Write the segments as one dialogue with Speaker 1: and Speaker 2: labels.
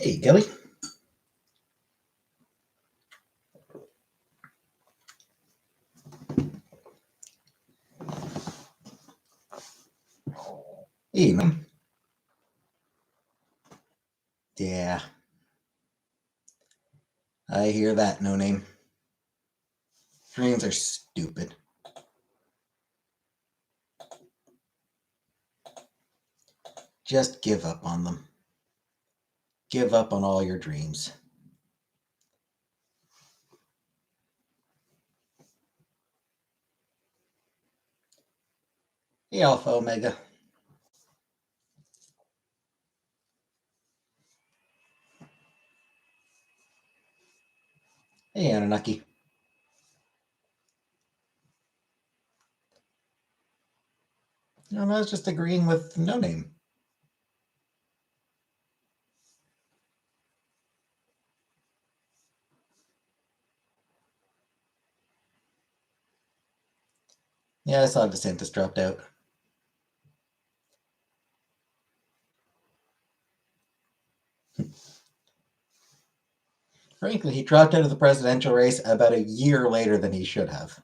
Speaker 1: Hey, Gilly. Hey, man. Yeah, I hear that, no name. Dreams are stupid. Just give up on them. Give up on all your dreams. Hey, Alpha Omega. Hey, Anunnaki. No, I was just agreeing with no name. Yeah, I saw DeSantis dropped out. Frankly, he dropped out of the presidential race about a year later than he should have.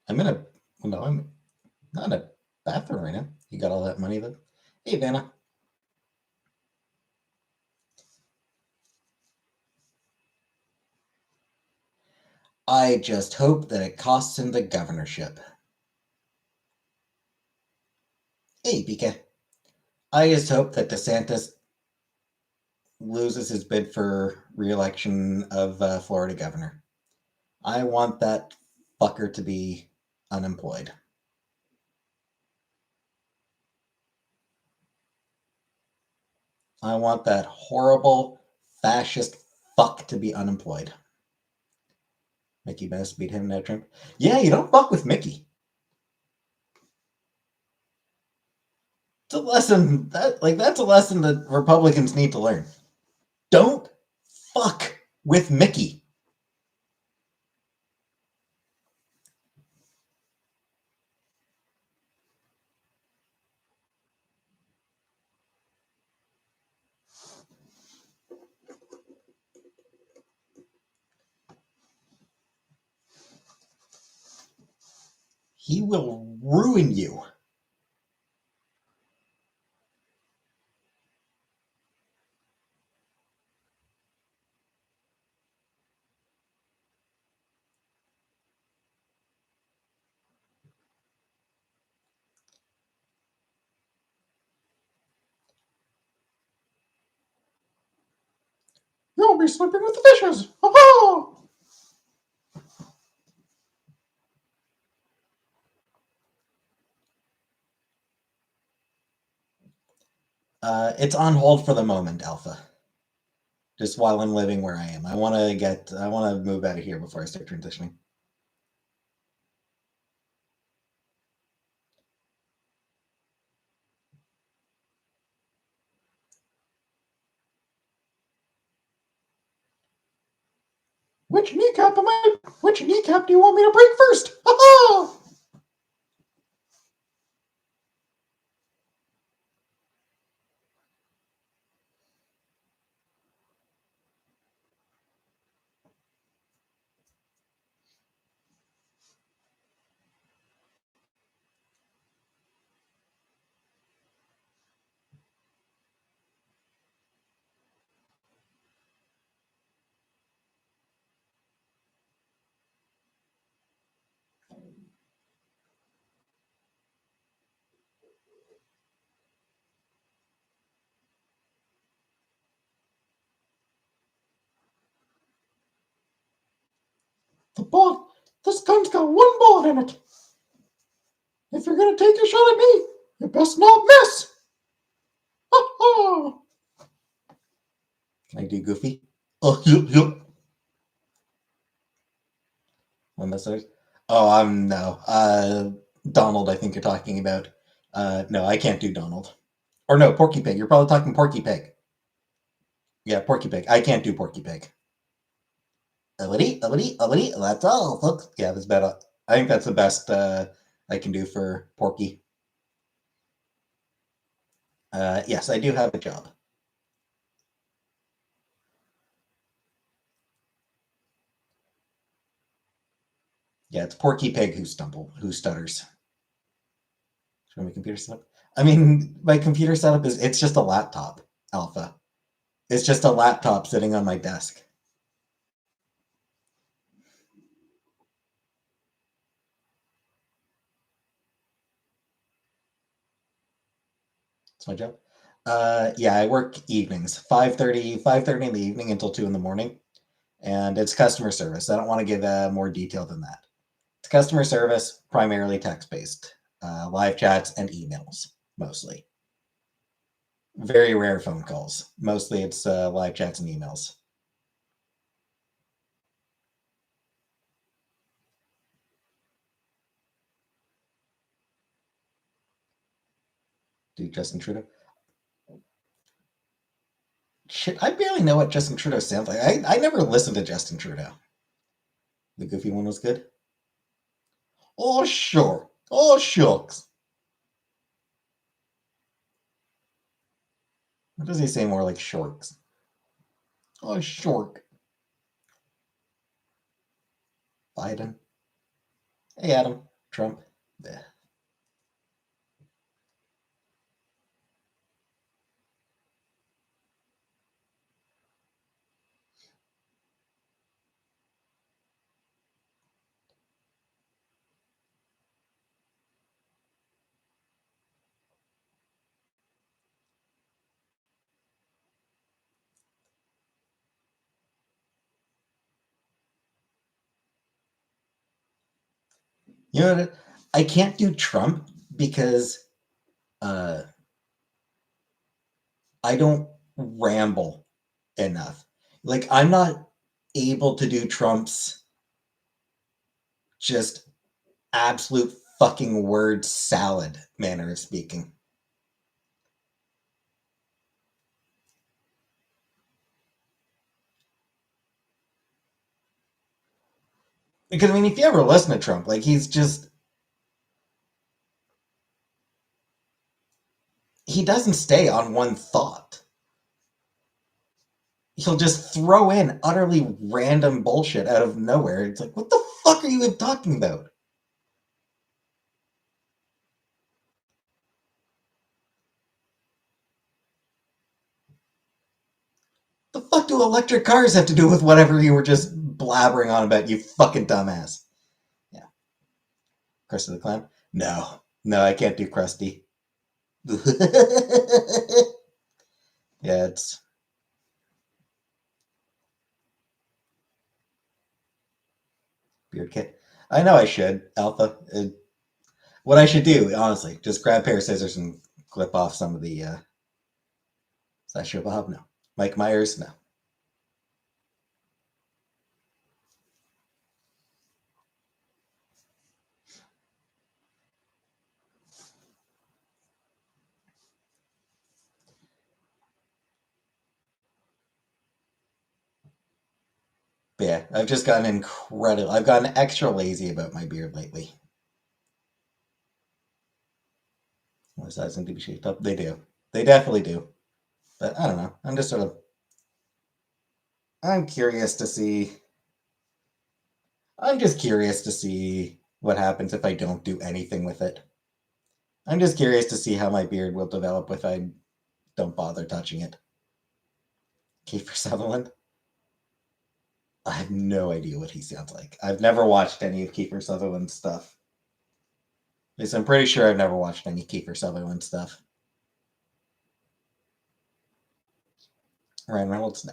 Speaker 1: I'm in a no, I'm not in a bathroom right now. You got all that money though. Hey, Vanna. I just hope that it costs him the governorship. Hey, BK. I just hope that DeSantis loses his bid for re-election of Florida governor. I want that fucker to be unemployed. I want that horrible fascist fuck to be unemployed. Mickey Mouse beat him, no Trump. Yeah, you don't fuck with Mickey. It's a lesson that's a lesson that Republicans need to learn. Don't fuck with Mickey. He will ruin you. You'll be sleeping with the fishes. Ha-ha! It's on hold for the moment, Alpha. Just while I'm living where I am. I want to move out of here before I start transitioning. Which kneecap do you want me to break first? Ha-ha! This gun's got one bullet in it. If you're gonna take a shot at me, you best not miss. Ha-ha! Can I do Goofy? Oh, yup. One message. Oh, no. Donald, I think you're talking about. No, I can't do Donald. Or no, Porky Pig. You're probably talking Porky Pig. Yeah, Porky Pig. I can't do Porky Pig. That's all, folks. Yeah, that's better. I think that's the best I can do for Porky. Yes, I do have a job. Yeah, it's Porky Pig who stutters. Show my computer setup. I mean, my computer setup it's just a laptop, Alpha. It's just a laptop sitting on my desk. It's my job. Yeah, I work evenings, 5:30 in the evening until 2 in the morning. And it's customer service. I don't want to give more detail than that. It's customer service, primarily text-based, live chats and emails, mostly. Very rare phone calls. Mostly it's live chats and emails. Dude, Justin Trudeau. Shit, I barely know what Justin Trudeau sounds like. I never listened to Justin Trudeau. The Goofy one was good. Oh, sure. Oh, shucks. What does he say more like shorks? Oh, shork. Biden. Hey, Adam. Trump. Bleh. You know what? I can't do Trump because uh, I don't ramble enough. Like, I'm not able to do Trump's just absolute fucking word salad manner of speaking. Because, I mean, if you ever listen to Trump, like, he doesn't stay on one thought. He'll just throw in utterly random bullshit out of nowhere. It's like, what the fuck are you even talking about? The fuck do electric cars have to do with whatever you were just blabbering on about, you fucking dumbass? Yeah. Krusty the Clown? No. No, I can't do Krusty. Yeah, it's Beard Kit. I know I should, Alpha. What I should do, honestly, just grab a pair of scissors and clip off some of the Sideshow Bob. No. Mike Myers? No. But yeah, I've just gotten incredible. I've gotten extra lazy about my beard lately. Was that to be shaped up? They do. They definitely do. But I don't know. I'm just sort of. I'm curious to see. I'm just curious to see what happens if I don't do anything with it. I'm just curious to see how my beard will develop if I don't bother touching it. Kiefer Sutherland? I have no idea what he sounds like. I've never watched any of Kiefer Sutherland's stuff. At least I'm pretty sure I've never watched any Kiefer Sutherland stuff. Ryan Reynolds? No.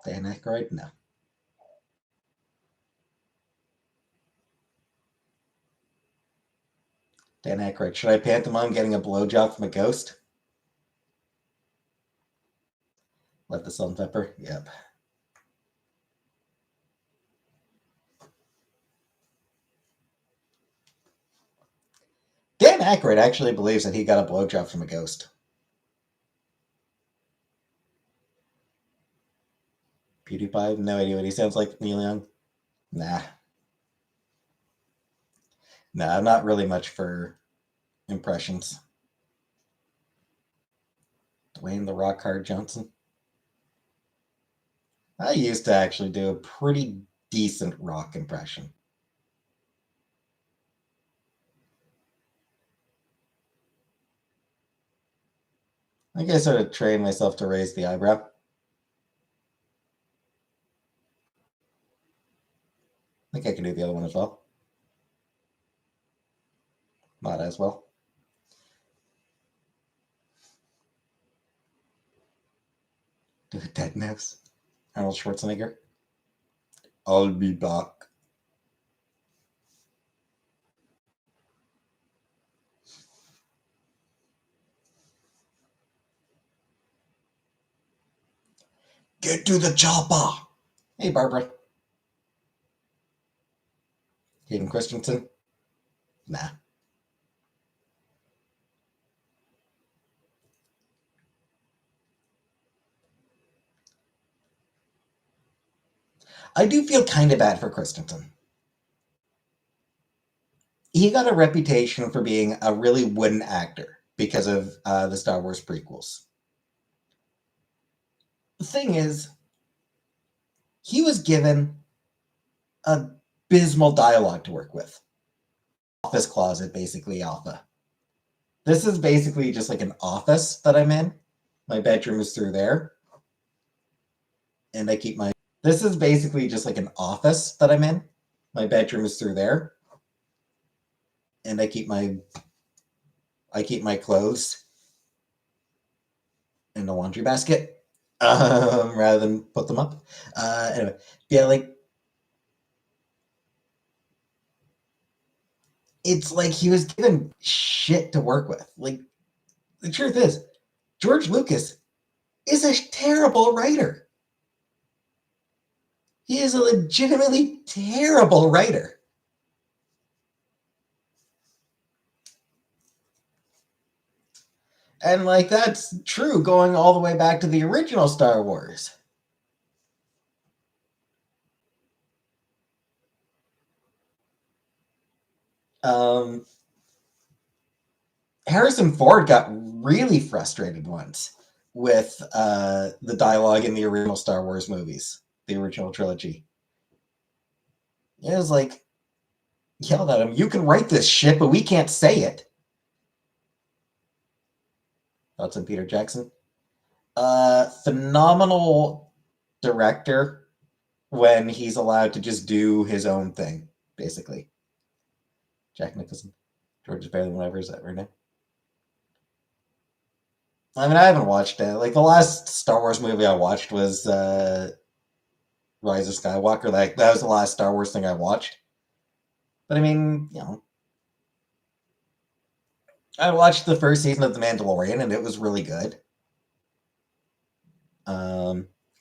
Speaker 1: Dan Aykroyd? No. Dan Aykroyd. Should I pantomime getting a blowjob from a ghost? Let the salt and pepper. Yep. Dan Aykroyd actually believes that he got a blowjob from a ghost. PewDiePie? No idea what he sounds like. Neil Young? Nah. Nah, I'm not really much for impressions. Dwayne the Rock Hard Johnson? I used to actually do a pretty decent rock impression. I guess I would train myself to raise the eyebrow. I think I can do the other one as well. Not as well. Do a dead mouse. Arnold Schwarzenegger. I'll be back. Get to the chopper. Hey, Barbara. Hayden Christensen? Nah. I do feel kind of bad for Christensen. He got a reputation for being a really wooden actor because of the Star Wars prequels. The thing is, he was given abysmal dialogue to work with. Office closet, basically, Alpha. This is basically just like an office that I'm in. My bedroom is through there. And I keep my... This is basically just like an office that I'm in. My bedroom is through there. And I keep my clothes in a laundry basket rather than put them up. Anyway, yeah, like it's like he was given shit to work with. Like the truth is, George Lucas is a terrible writer. He is a legitimately terrible writer. And like that's true going all the way back to the original Star Wars. Harrison Ford got really frustrated once with the dialogue in the original Star Wars movies, the original trilogy. It was like, yelled at him, "You can write this shit, but we can't say it." Thoughts on Peter Jackson? Phenomenal director when he's allowed to just do his own thing, basically. Jack Nicholson. George is better than whatever. Is that right now? I mean, I haven't watched it. Like the last Star Wars movie I watched was Rise of Skywalker. Like that was the last Star Wars thing I watched. But I mean, I watched the first season of The Mandalorian, and it was really good.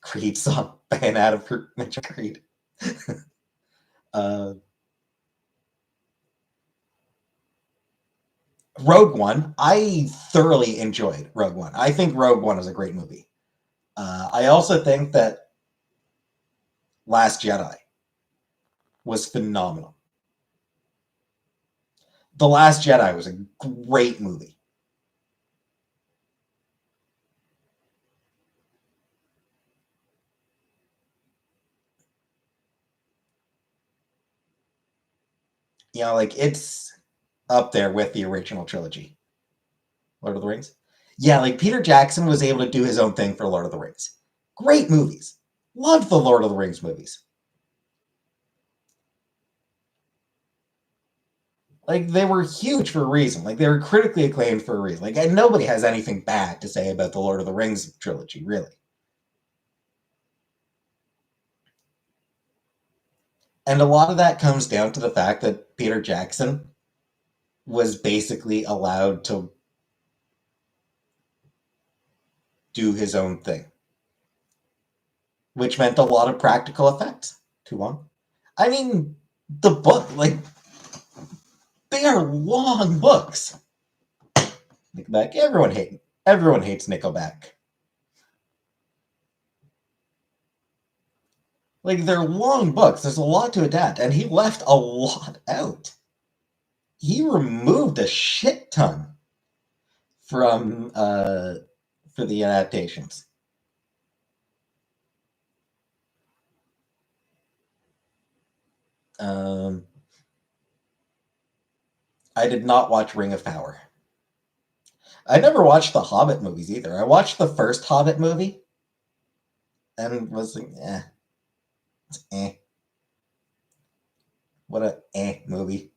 Speaker 1: Creed song by an Adam Mitchell Creed. uh, Rogue One, I thoroughly enjoyed Rogue One. I think Rogue One is a great movie. I also think that Last Jedi was phenomenal. The Last Jedi was a great movie. Like it's up there with the original trilogy. Lord of the Rings. Yeah, like Peter Jackson was able to do his own thing for Lord of the Rings. Great movies. Loved the Lord of the Rings movies. Like they were huge for a reason. Like they were critically acclaimed for a reason. Like and nobody has anything bad to say about the Lord of the Rings trilogy, really. And a lot of that comes down to the fact that Peter Jackson was basically allowed to do his own thing, which meant a lot of practical effects. Too long. I mean, the book, like, they are long books. Nickelback, everyone hates Nickelback. Like, they're long books. There's a lot to adapt, and he left a lot out. He removed a shit ton from for the adaptations. Um, I did not watch Ring of Power. I never watched the Hobbit movies either. I watched the first Hobbit movie and was like, it's eh. What a movie.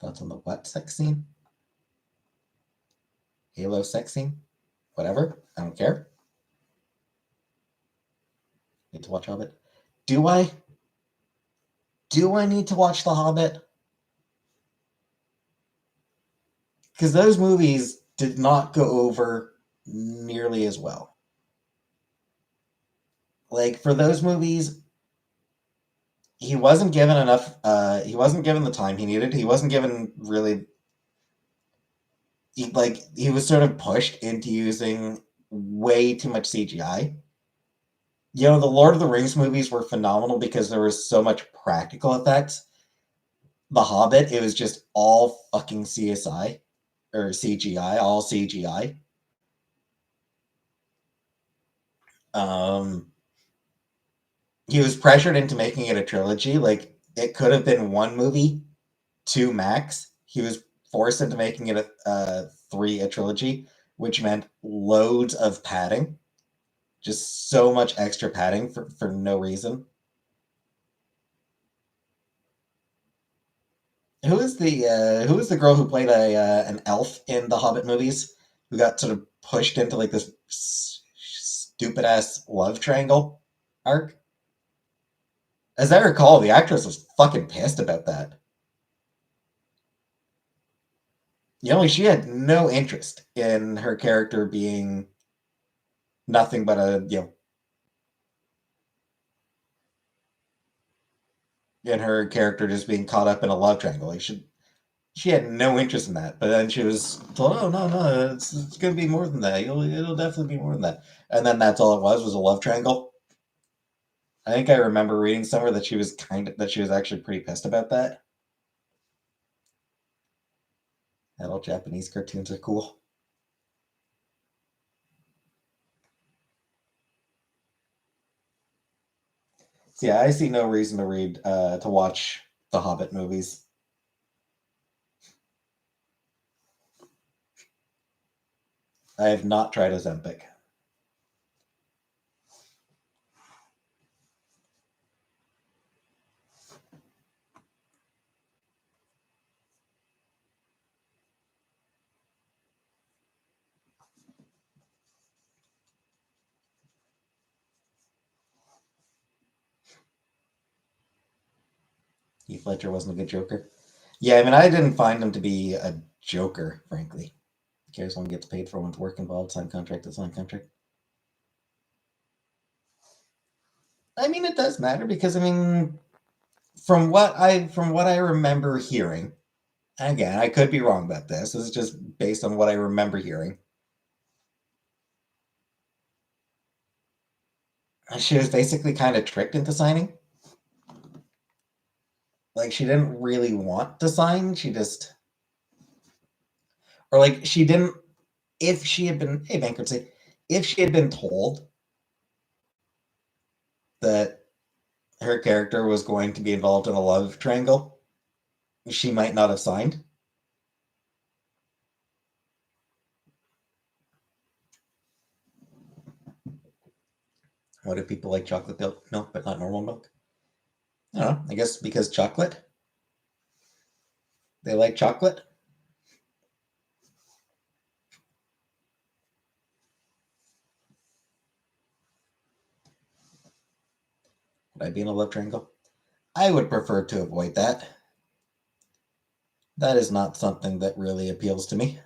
Speaker 1: Thoughts on the what sex scene? Halo sex scene? Whatever. I don't care. Need to watch Hobbit. Do I? Do I need to watch The Hobbit? Because those movies did not go over nearly as well. Like, for those movies, he wasn't given enough. He wasn't given the time he needed. He wasn't given really. He was sort of pushed into using way too much CGI. You know, the Lord of the Rings movies were phenomenal because there was so much practical effects. The Hobbit, it was just all fucking CSI or CGI, all CGI. Um, he was pressured into making it a trilogy. Like, it could have been one movie, two max. He was forced into making it a trilogy, which meant loads of padding, just so much extra padding for no reason. Who is the girl who played an elf in the Hobbit movies, who got sort of pushed into like this stupid ass love triangle arc? As I recall, the actress was fucking pissed about that. You know, she had no interest in her character being nothing but in her character just being caught up in a love triangle. Like, she had no interest in that. But then she was told, "Oh no, it's gonna be more than that. It'll definitely be more than that." And then that's all it was a love triangle. I think I remember reading somewhere that she was actually pretty pissed about that. Adult Japanese cartoons are cool. So yeah, I see no reason to watch the Hobbit movies. I have not tried Ozempic. Heath Ledger wasn't a good Joker. Yeah, I mean, I didn't find him to be a Joker, frankly. Who cares when he gets paid for one's work involved? Sign contract to sign contract. I mean, it does matter because I mean, from what I remember hearing, again, I could be wrong about this. This is just based on what I remember hearing. She was basically kind of tricked into signing. Like, she didn't really want to sign. She just, or like she didn't. If she had been, hey, bankruptcy, if she had been told that her character was going to be involved in a love triangle, she might not have signed. What if people like chocolate milk but not normal milk? I don't know. I guess because chocolate. They like chocolate? Would I be in a love triangle? I would prefer to avoid that. That is not something that really appeals to me.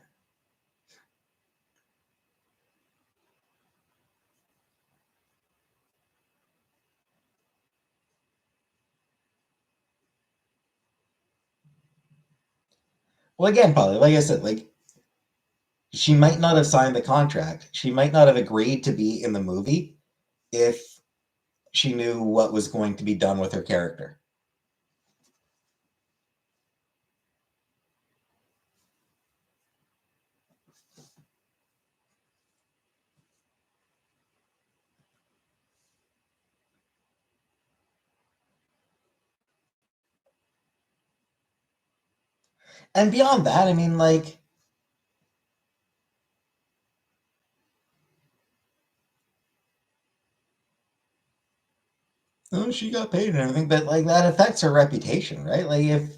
Speaker 1: Well, again, Polly, like I said, like she might not have signed the contract. She might not have agreed to be in the movie if she knew what was going to be done with her character. And beyond that, I mean, like, oh, she got paid and everything, but like that affects her reputation, right? Like, if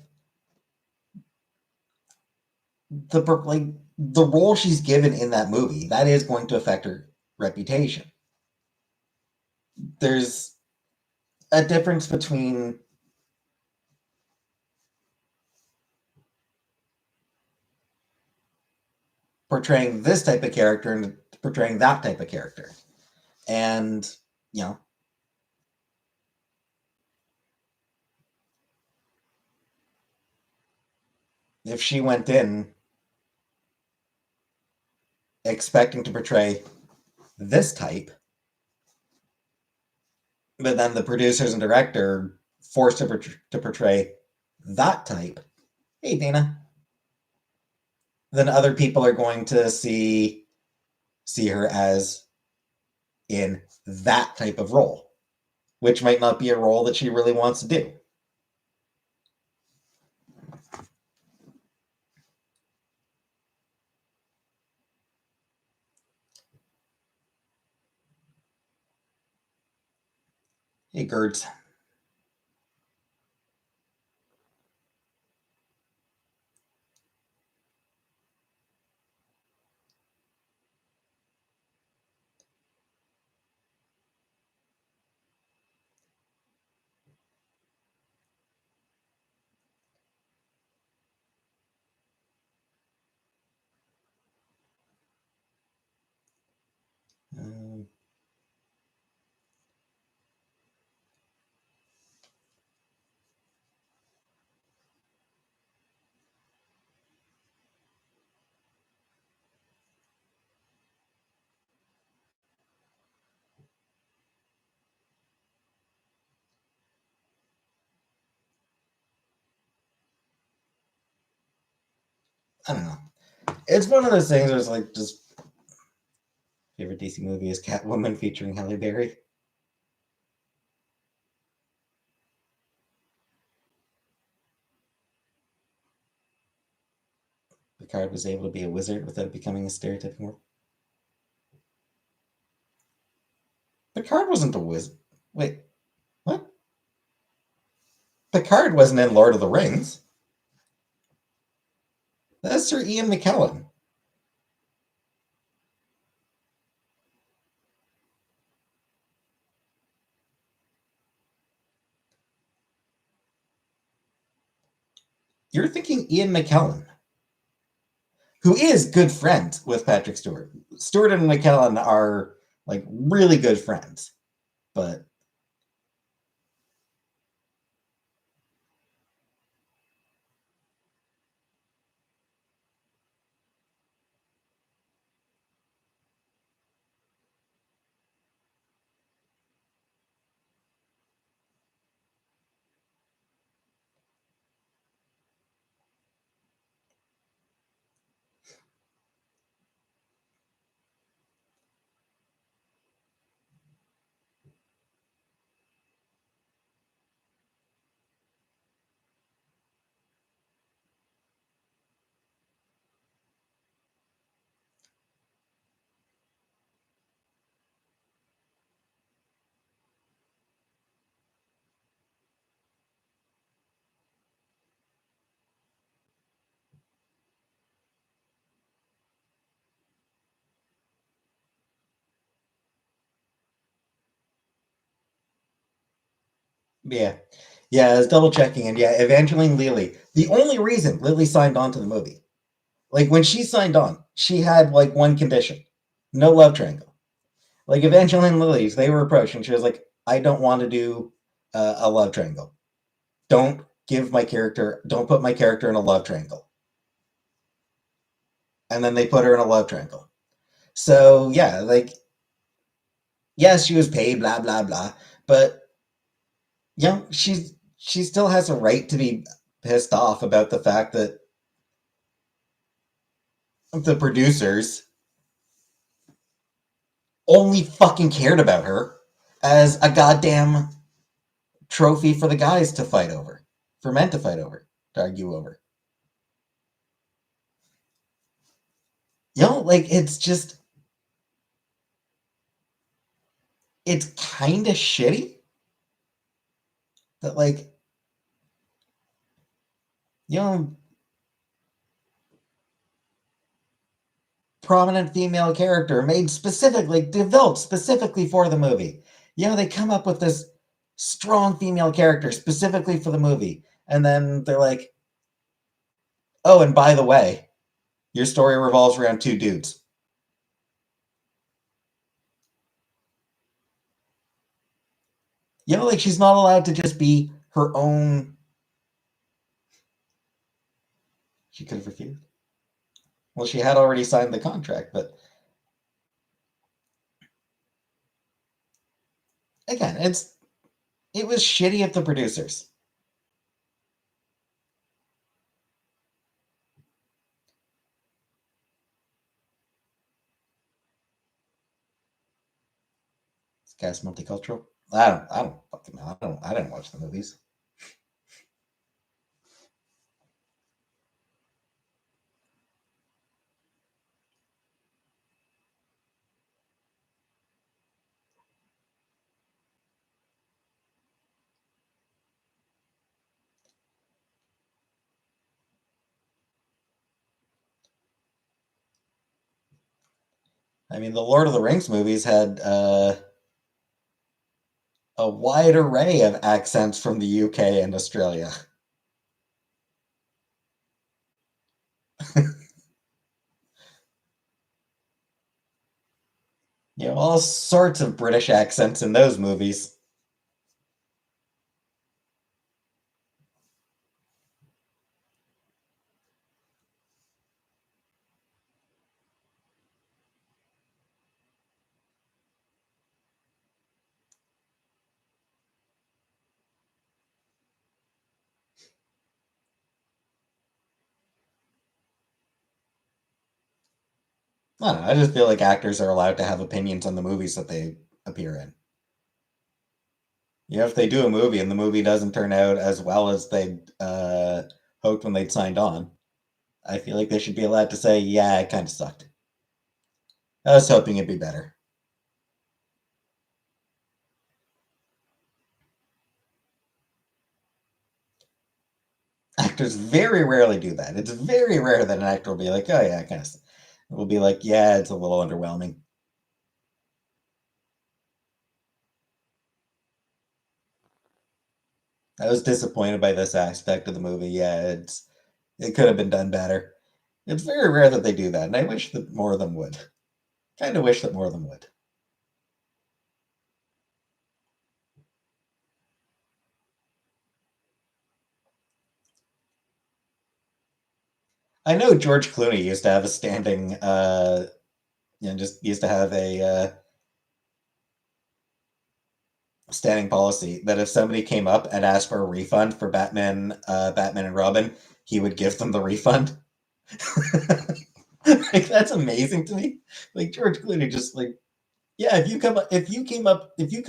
Speaker 1: like the role she's given in that movie, that is going to affect her reputation. There's a difference between portraying this type of character and portraying that type of character. And, you know, if she went in expecting to portray this type, but then the producers and director forced her to portray that type, hey, Dana, then other people are going to see her as in that type of role, which might not be a role that she really wants to do. Hey, Gerds. Um, I don't know. It's one of those things where it's like just favorite DC movie is Catwoman featuring Halle Berry. Picard was able to be a wizard without becoming a stereotyping role. Picard wasn't a wizard. Wait, what? Picard wasn't in Lord of the Rings. That's Sir Ian McKellen. You're thinking Ian McKellen, who is good friends with Patrick Stewart. Stewart and McKellen are like really good friends, but Yeah. Yeah, I was double checking, and yeah, Evangeline Lilly. The only reason Lily signed on to the movie, like when she signed on, she had like one condition: no love triangle. Like Evangeline Lilly's, they were approached, and she was like, "I don't want to do a love triangle. Don't put my character in a love triangle." And then they put her in a love triangle. So yeah, like yes, she was paid, blah blah blah, but she still has a right to be pissed off about the fact that the producers only fucking cared about her as a goddamn trophy for the guys to fight over, for men to fight over, to argue over. Like it's kind of shitty that like you know prominent female character made specifically developed specifically for the movie. They come up with this strong female character specifically for the movie, and then they're like, "Oh, and by the way, your story revolves around two dudes." Like she's not allowed to just be her own. She could have refused. Well, she had already signed the contract, but again, it was shitty of the producers. This guy's multicultural. I don't fucking know. I didn't watch the movies. I mean, the Lord of the Rings movies had a wide array of accents from the UK and Australia. All sorts of British accents in those movies. I don't know. I just feel like actors are allowed to have opinions on the movies that they appear in. If they do a movie and the movie doesn't turn out as well as they hoped when they'd signed on, I feel like they should be allowed to say, "Yeah, it kind of sucked. I was hoping it'd be better." Actors very rarely do that. It's very rare that an actor will be like, "Oh yeah, kind of." Will be like, "Yeah, it's a little underwhelming." I was disappointed by this aspect of the movie. Yeah, it could have been done better. It's very rare that they do that, and I wish that more of them would. Kind of wish that more of them would. I know George Clooney used to have a standing, just used to have a standing policy that if somebody came up and asked for a refund for Batman and Robin, he would give them the refund. Like that's amazing to me. Like George Clooney just like, yeah, if you come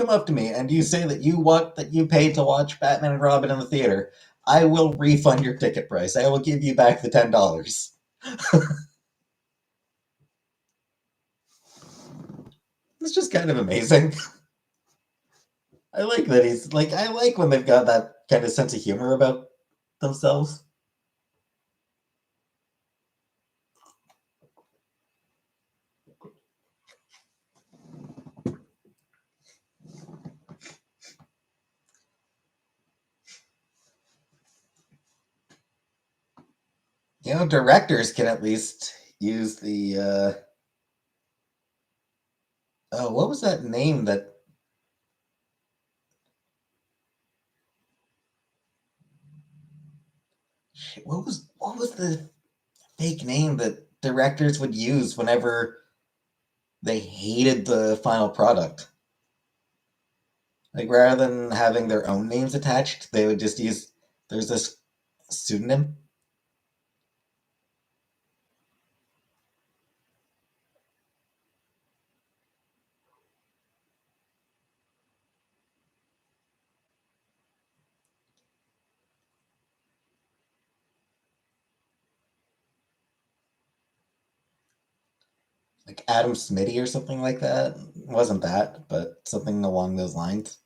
Speaker 1: up to me and you say that you paid to watch Batman and Robin in the theater, I will refund your ticket price. I will give you back the $10. It's just kind of amazing. I like that he's like I like when they've got that kind of sense of humor about themselves. directors can at least use the oh, what was that name that what was the fake name that directors would use whenever they hated the final product? Like rather than having their own names attached, they would just use there's this pseudonym. Like Adam Smitty or something like that. It wasn't that, but something along those lines.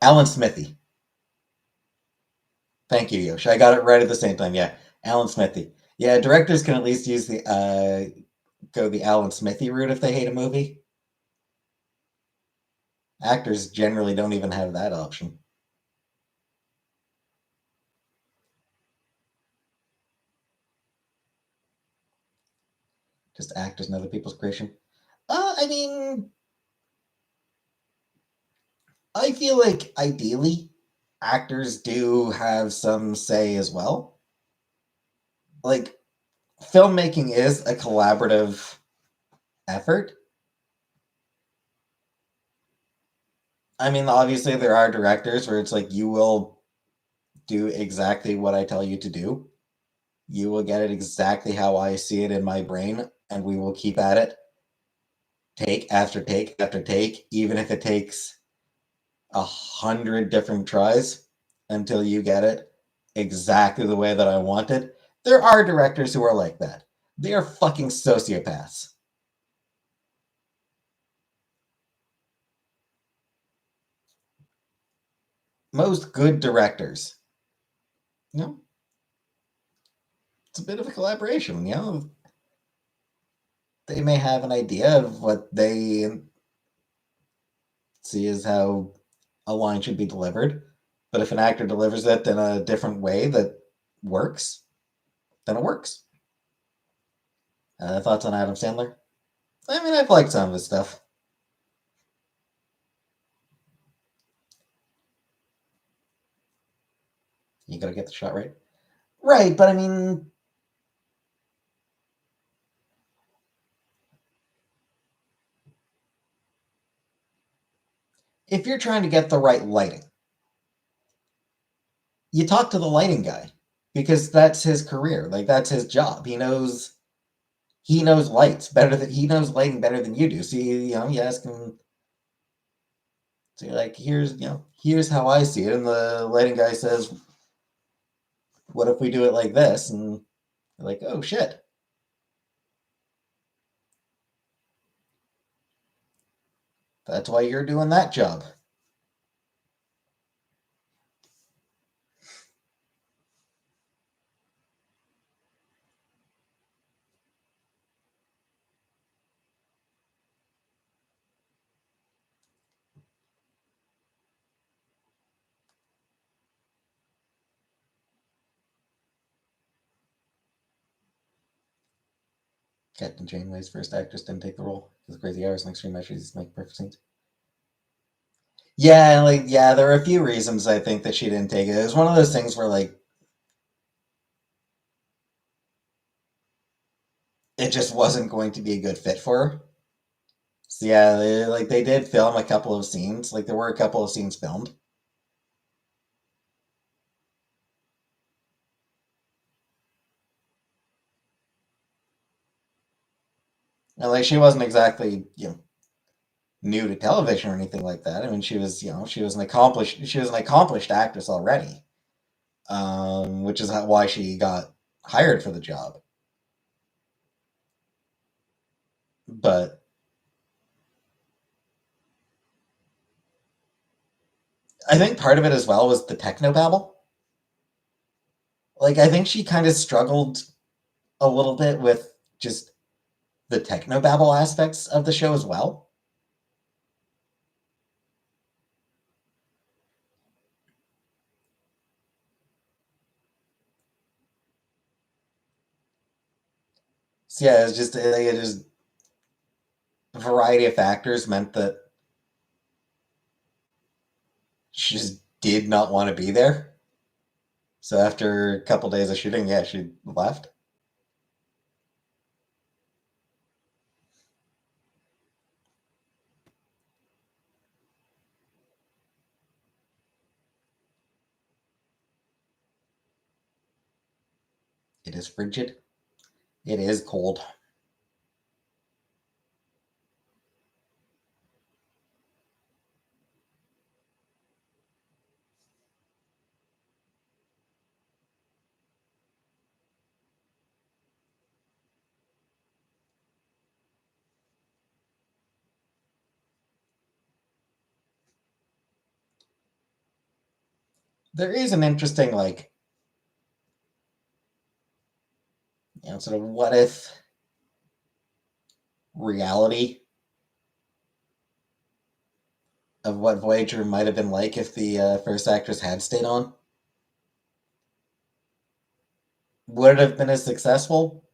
Speaker 1: Alan Smithy. Thank you, Yosh. I got it right at the same time. Yeah, Alan Smithy. Yeah, directors can at least use the go the Alan Smithy route if they hate a movie. Actors generally don't even have that option. Just actors and other people's creation. I mean, I feel like ideally, actors do have some say as well. Like, filmmaking is a collaborative effort. I mean, obviously, there are directors where it's like you will do exactly what I tell you to do. You will get it exactly how I see it in my brain, and we will keep at it take after take after take, even if it takes 100 different tries until you get it exactly the way that I want it. There are directors who are like that. They are fucking sociopaths. Most good directors, you know, it's a bit of a collaboration. They may have an idea of what they see as how a line should be delivered, but if an actor delivers it in a different way that works, then it works. Thoughts on Adam Sandler? I mean, I've liked some of his stuff. You gotta get the shot right. Right, but I mean, if you're trying to get the right lighting, you talk to the lighting guy because that's his career. Like that's his job. He knows lights better than he knows lighting better than you do. So you ask him. So you're like, here's how I see it, and the lighting guy says, "What if we do it like this?" And you're like, "Oh shit, that's why you're doing that job." Captain Janeway's first actress didn't take the role because crazy hours and extreme measures make perfect sense. Yeah, there are a few reasons I think that she didn't take it. It was one of those things where like it just wasn't going to be a good fit for her. So yeah, they did film a couple of scenes. Like there were a couple of scenes filmed. And like she wasn't exactly, new to television or anything like that. I mean, she was an accomplished actress already, which is why she got hired for the job. But I think part of it as well was the technobabble. Like I think she kind of struggled a little bit with just the technobabble aspects of the show as well. So yeah, it's just it just a variety of factors meant that she just did not want to be there. So after a couple days of shooting, yeah, she left. It is frigid. It is cold. There is an interesting, like, sort of what if reality of what Voyager might have been like if the first actress had stayed on. Would it have been as successful?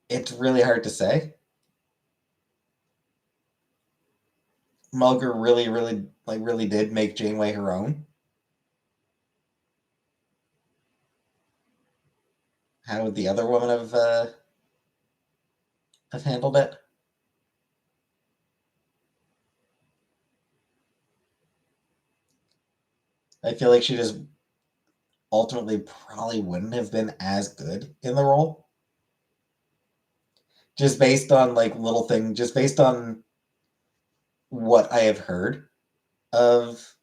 Speaker 1: It's really hard to say. Mulger really did make Janeway her own. How would the other woman have handled it? I feel like she just ultimately probably wouldn't have been as good in the role. Just based on like little things, just based on what I have heard of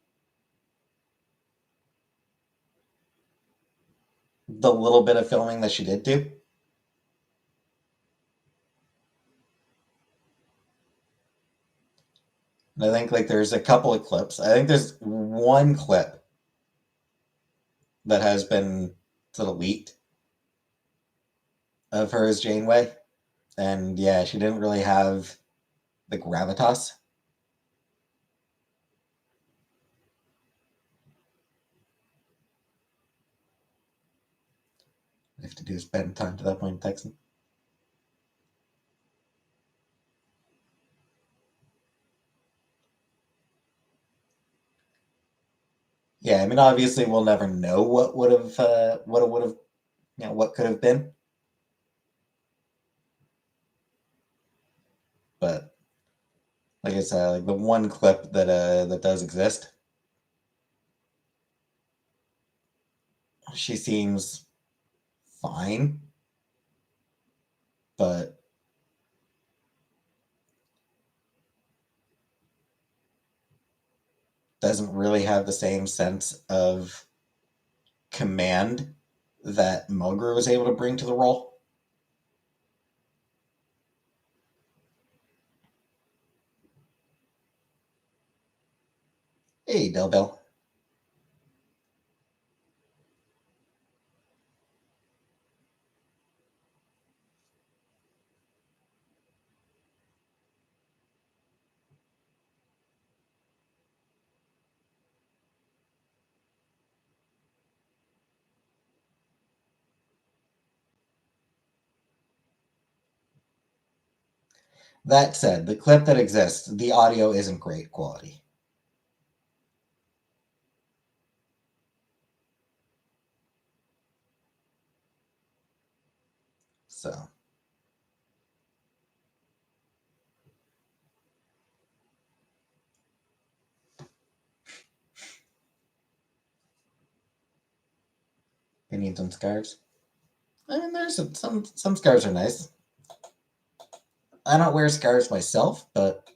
Speaker 1: the little bit of filming that she did do. And I think like there's a couple of clips. I think there's one clip that has been sort of leaked of her as Janeway. And yeah, she didn't really have the gravitas. I have to do is spend time to that point in texting. Yeah, I mean, obviously, we'll never know what it would have, what could have been. But like I said, like the one clip that does exist, she seems fine, but doesn't really have the same sense of command that Mulgrew was able to bring to the role. Hey, Del Bell. That said, the clip that exists, the audio isn't great quality. So opinions on scarves. I mean, there's some scarves are nice. I don't wear scarves myself, but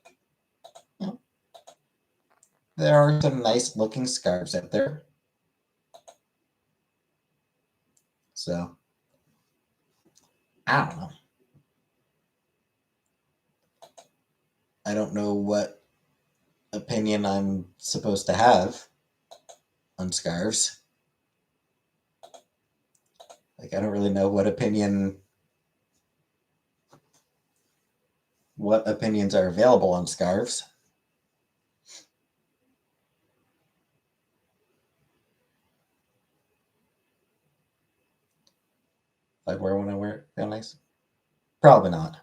Speaker 1: you know, there are some nice looking scarves out there. So I don't know. I don't know what opinion I'm supposed to have on scarves. Like I don't really know what opinions are available on scarves. If I'd wear one, I wear it down nice. Probably not.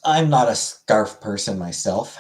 Speaker 1: I'm not a scarf person myself.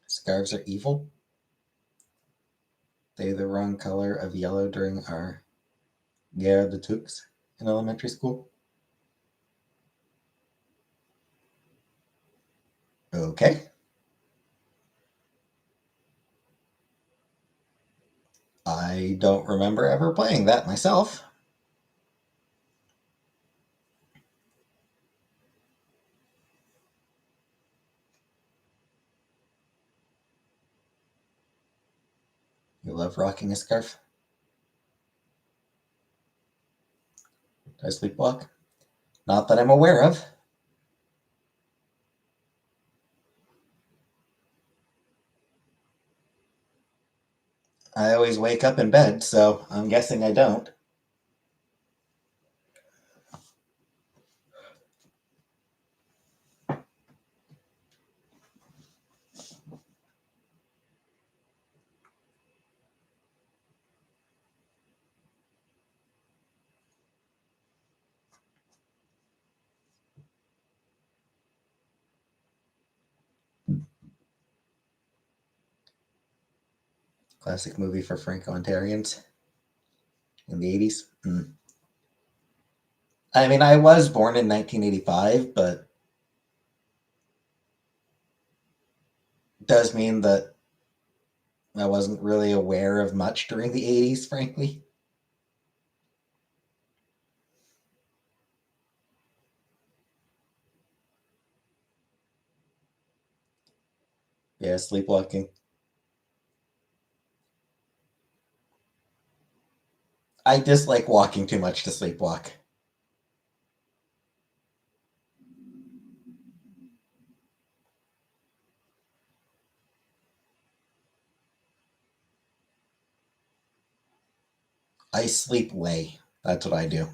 Speaker 1: Scarves are evil. They're the wrong color of yellow during our Guerre de Toux in elementary school. Okay. I don't remember ever playing that myself. You love rocking a scarf? Do I sleepwalk? Not that I'm aware of. I always wake up in bed, so I'm guessing I don't. Classic movie for Franco-Ontarians in the 80s. I mean, I was born in 1985, but does mean that I wasn't really aware of much during the 80s, frankly. Yeah, sleepwalking. I dislike walking too much to sleepwalk. I sleep way. That's what I do.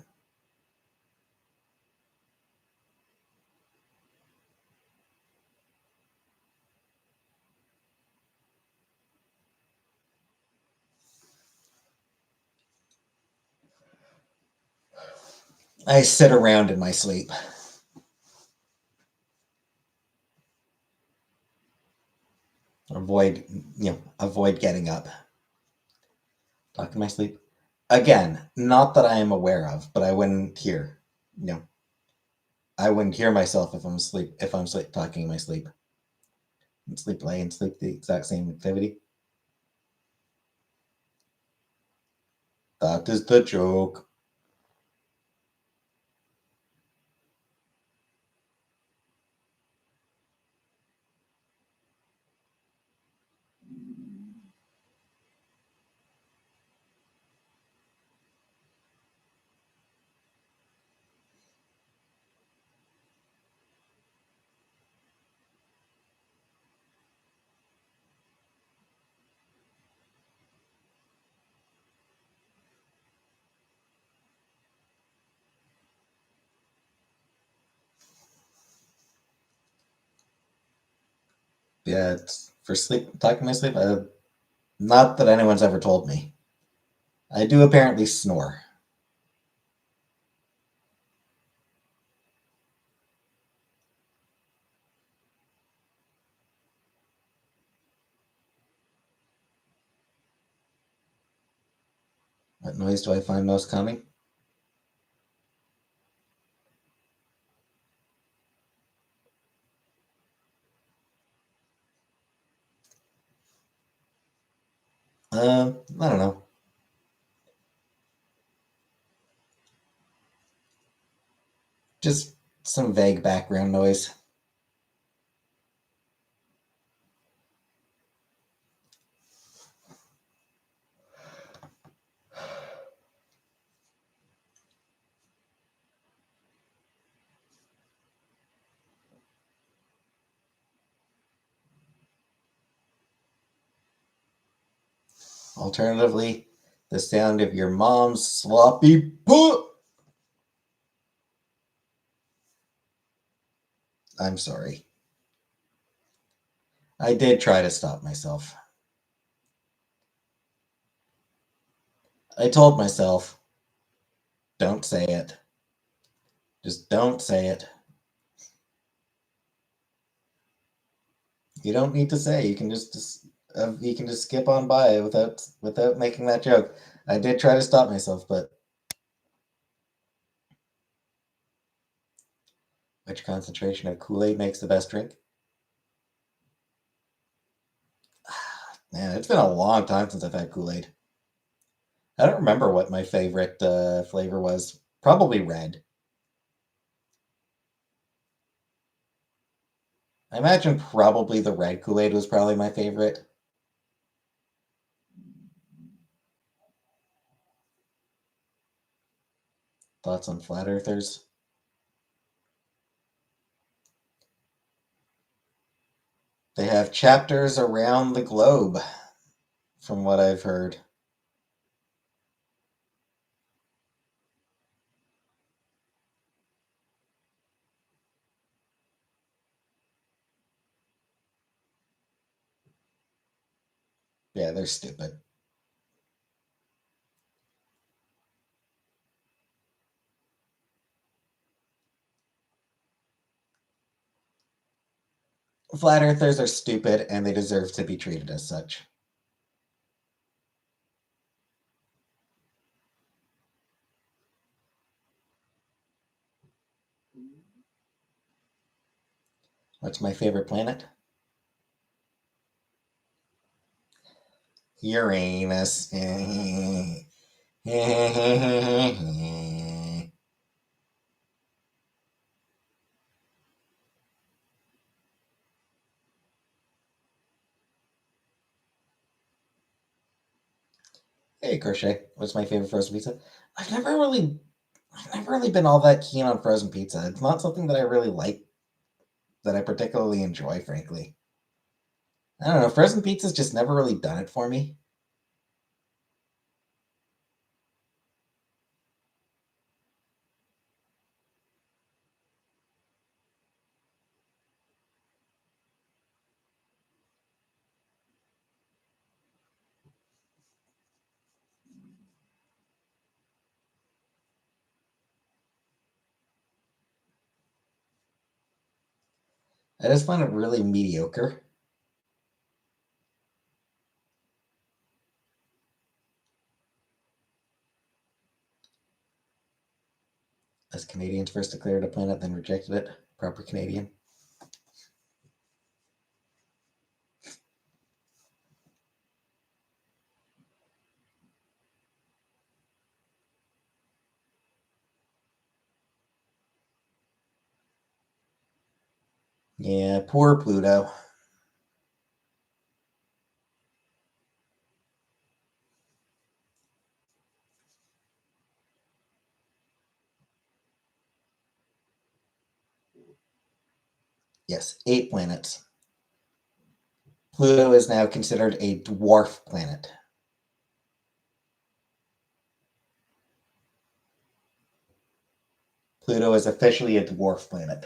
Speaker 1: I sit around in my sleep. Avoid, avoid getting up. Talk in my sleep. Again, not that I am aware of, but I wouldn't hear. You know, I wouldn't hear myself if I'm asleep. If I'm sleep talking in my sleep, and sleep play and sleep the exact same activity. That is the joke. Yeah, it's for sleep. Talking in my sleep. Not that anyone's ever told me. I do apparently snore. What noise do I find most calming? I don't know. Just some vague background noise. Alternatively, the sound of your mom's sloppy poo. I'm sorry. I did try to stop myself. I told myself, don't say it. Just don't say it. You don't need to say. You can just skip on by it without making that joke. I did try to stop myself, but which concentration of Kool-Aid makes the best drink? Man, it's been a long time since I've had Kool-Aid. I don't remember what my favorite flavor was. Probably red. I imagine probably the red Kool-Aid was probably my favorite. Thoughts on flat earthers? They have chapters around the globe, from what I've heard. Yeah, they're stupid. Flat earthers are stupid and they deserve to be treated as such. What's my favorite planet? Uranus. Hey, Crochet. What's my favorite frozen pizza? I've never really, I've never really been all that keen on frozen pizza. It's not something that I really like, that I particularly enjoy, frankly. I don't know. Frozen pizza's just never really done it for me. I just find it really mediocre. As Canadians first declared a planet, then rejected it. Proper Canadian. Yeah, poor Pluto. Yes, 8 planets. Pluto is now considered a dwarf planet. Pluto is officially a dwarf planet.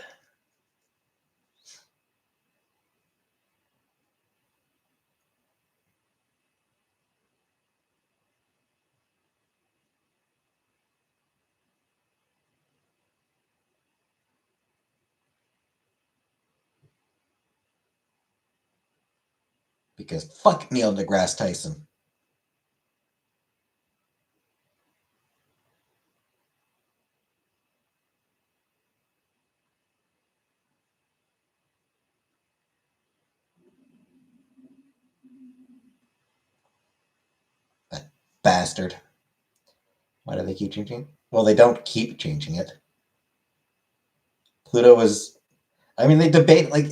Speaker 1: Because fuck Neil deGrasse Tyson. remastered. Why do they keep changing it? Well, they don't keep changing it. Pluto was. I mean, they debate like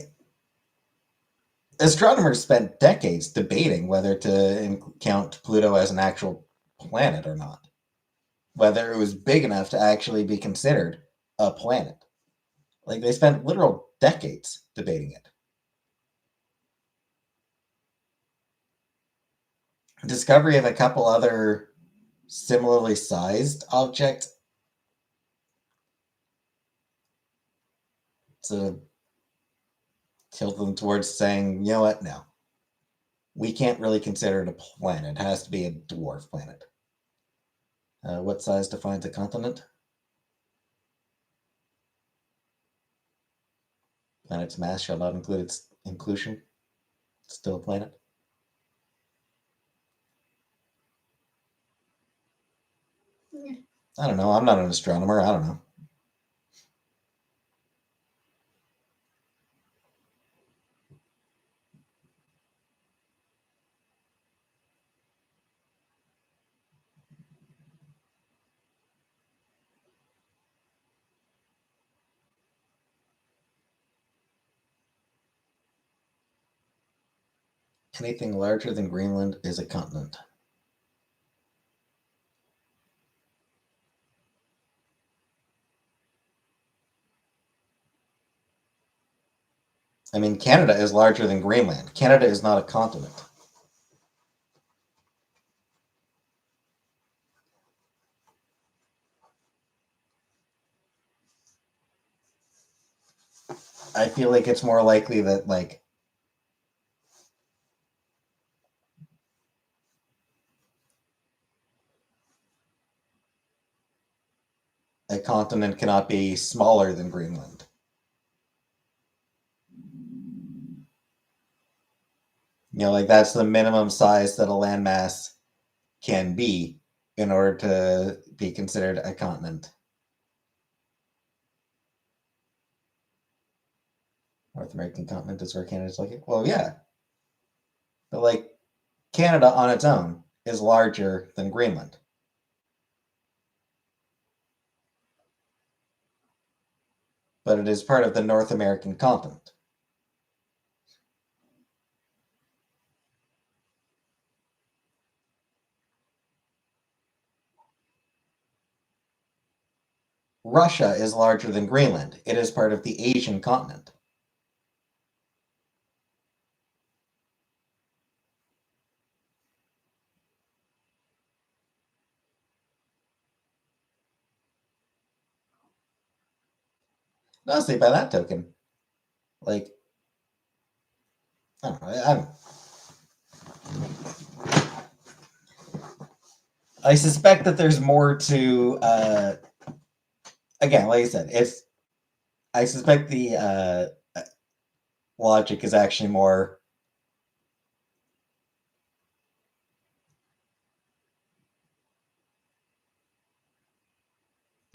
Speaker 1: astronomers spent decades debating whether to count Pluto as an actual planet or not, whether it was big enough to actually be considered a planet. Like they spent literal decades debating it. Discovery of a couple other similarly sized objects to tilt them towards saying, you know what, no. We can't really consider it a planet. It has to be a dwarf planet. What size defines a continent? Planet's mass shall not include its inclusion. It's still a planet. I don't know. I'm not an astronomer. I don't know. Anything larger than Greenland is a continent. I mean, Canada is larger than Greenland. Canada is not a continent. I feel like it's more likely that, like, a continent cannot be smaller than Greenland. You know, like that's the minimum size that a landmass can be in order to be considered a continent. North American continent is where Canada's located. Well, yeah, but like Canada on its own is larger than Greenland. But it is part of the North American continent. Russia is larger than Greenland. It is part of the Asian continent. Honestly, by that token, like, I don't know. I suspect that there's more to. Again, like I said, it's. I suspect the logic is actually more.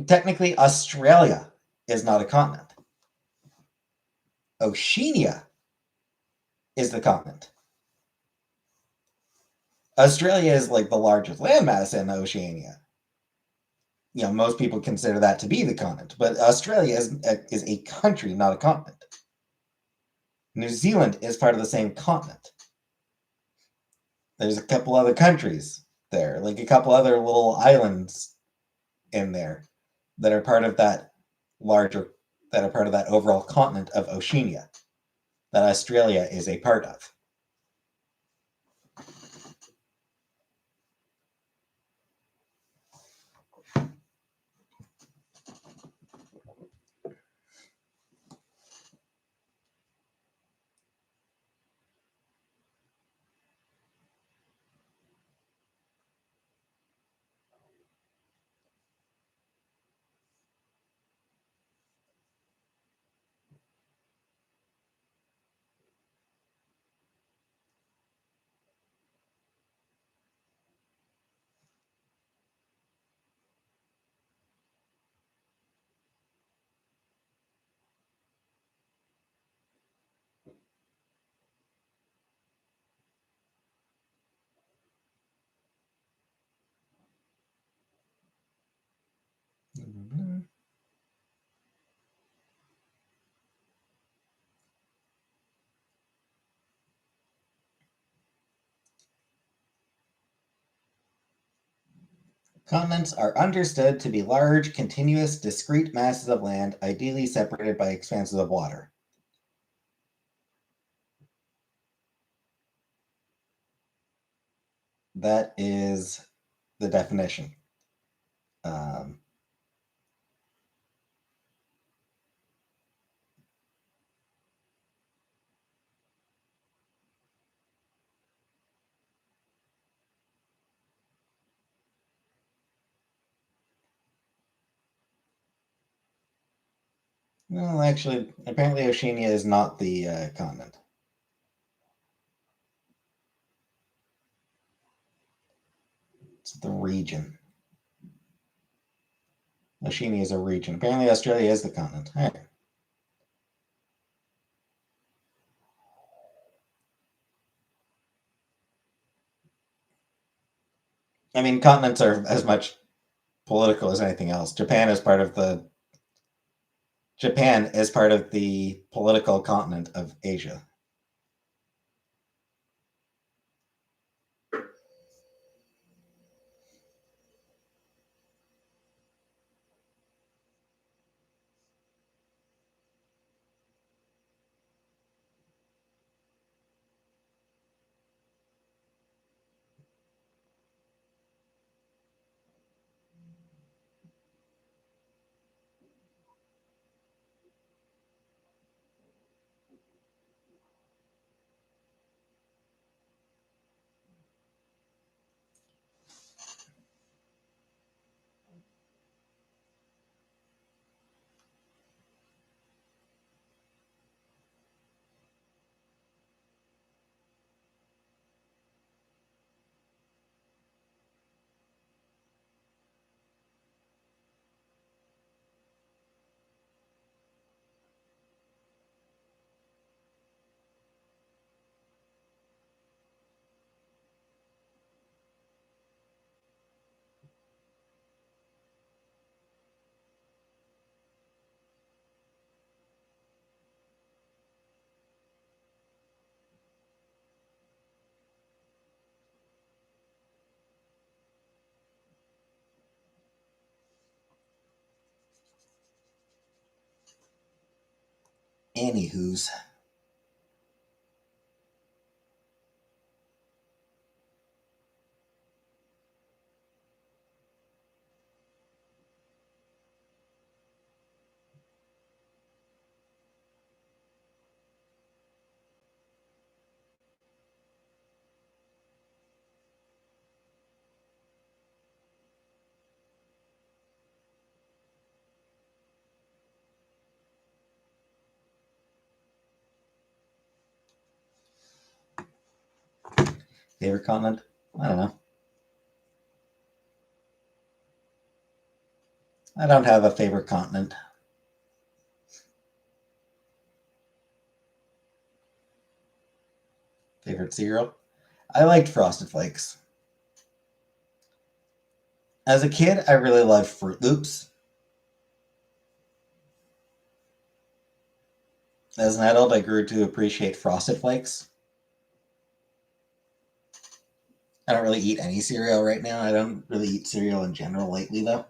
Speaker 1: Technically, Australia is not a continent. Oceania is the continent. Australia is like the largest landmass in Oceania. You know, most people consider that to be the continent, but Australia is a country, not a continent. New Zealand is part of the same continent. There's a couple other countries there, like a couple other little islands in there that are part of that larger, that are part of that overall continent of Oceania that Australia is a part of. Continents are understood to be large, continuous, discrete masses of land, ideally separated by expanses of water. That is the definition. Um, well, actually, apparently Oceania is not the continent. It's the region. Oceania is a region. Apparently, Australia is the continent. All right. I mean, continents are as much political as anything else. Japan is part of the political continent of Asia. Anywho's. Favorite continent? I don't know. I don't have a favorite continent. Favorite cereal? I liked Frosted Flakes. As a kid, I really loved Fruit Loops. As an adult, I grew to appreciate Frosted Flakes. I don't really eat any cereal right now. I don't really eat cereal in general lately, though.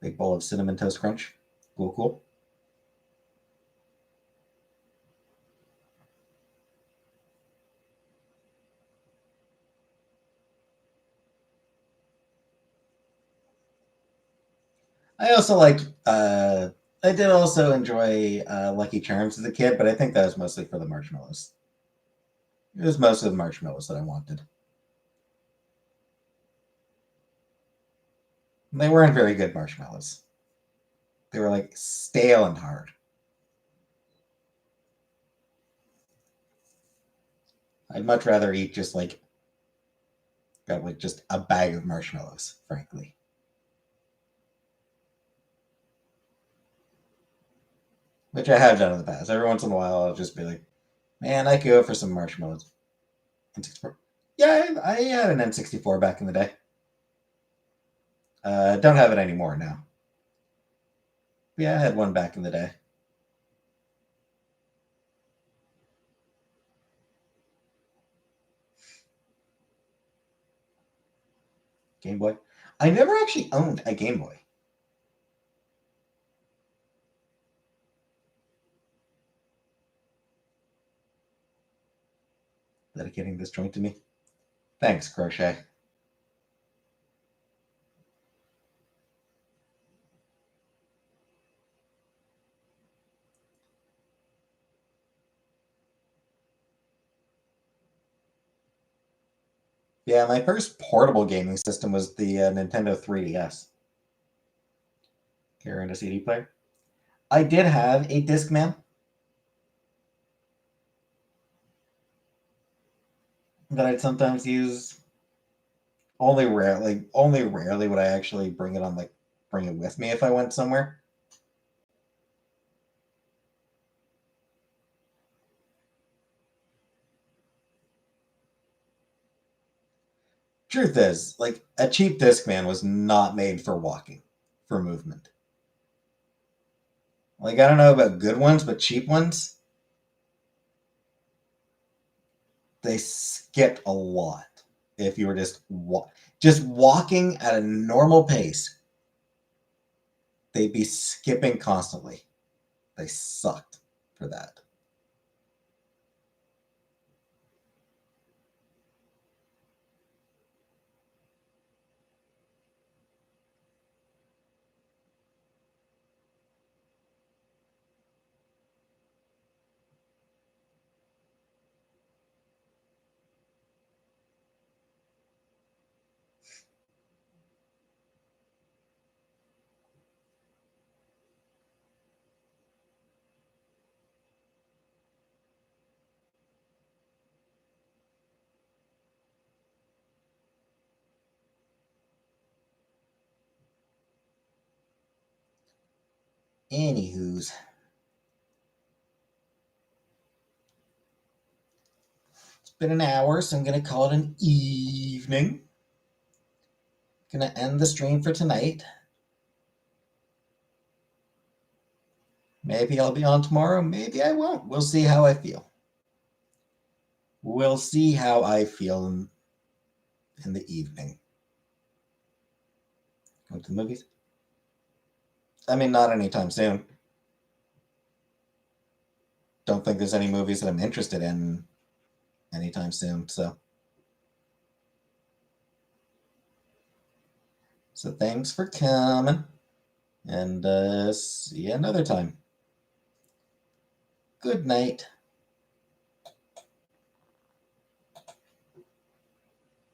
Speaker 1: Big bowl of Cinnamon Toast Crunch. Cool, cool. I also like. I did also enjoy Lucky Charms as a kid, but I think that was mostly for the marshmallows. It was mostly the marshmallows that I wanted. They weren't very good marshmallows. They were like stale and hard. I'd much rather eat just like just a bag of marshmallows, frankly. Which I have done in the past. Every once in a while, I'll just be like, "Man, I could go for some marshmallows." N64. Yeah, I had an N64 back in the day. Don't have it anymore now. But yeah, I had one back in the day. Game Boy. I never actually owned a Game Boy. Dedicating this joint to me. Thanks, Crochet. Yeah, my first portable gaming system was the Nintendo 3DS. Carrying a CD player. I did have a Discman that I'd sometimes use. Only rarely would I actually bring it on, like, bring it with me if I went somewhere. Truth is, like, a cheap Discman was not made for walking, for movement. Like, I don't know about good ones, but cheap ones, they skip a lot. If you were just walking at a normal pace, they'd be skipping constantly. They sucked for that. Anywho's, it's been an hour, so I'm gonna call it an evening. Gonna end the stream for tonight. Maybe I'll be on tomorrow, maybe I won't. We'll see how I feel. We'll see how I feel in the evening. Go to the movies? I mean, not anytime soon. Don't think there's any movies that I'm interested in anytime soon, so. So thanks for coming, and see you another time. Good night.